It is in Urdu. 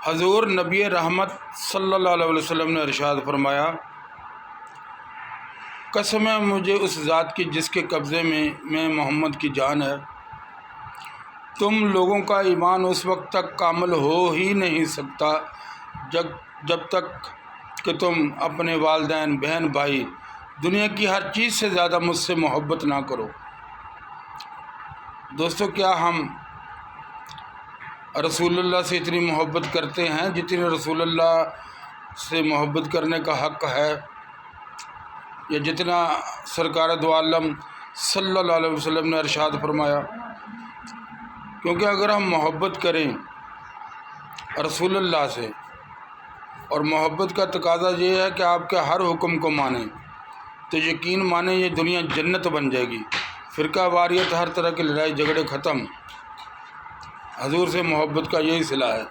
حضور نبی رحمت صلی اللہ علیہ وسلم نے ارشاد فرمایا، قسم ہے مجھے اس ذات کی جس کے قبضے میں محمد کی جان ہے، تم لوگوں کا ایمان اس وقت تک کامل ہو ہی نہیں سکتا جب تک کہ تم اپنے والدین، بہن، بھائی، دنیا کی ہر چیز سے زیادہ مجھ سے محبت نہ کرو۔ دوستو، کیا ہم رسول اللہ سے اتنی محبت کرتے ہیں جتنی رسول اللہ سے محبت کرنے کا حق ہے، یا جتنا سرکار دو عالم صلی اللہ علیہ وسلم نے ارشاد فرمایا؟ کیونکہ اگر ہم محبت کریں رسول اللہ سے، اور محبت کا تقاضا یہ ہے کہ آپ کے ہر حکم کو مانیں، تو یقین مانیں یہ دنیا جنت بن جائے گی، فرقہ واریت، ہر طرح کی لڑائی جھگڑے ختم۔ حضور سے محبت کا یہی صلہ ہے۔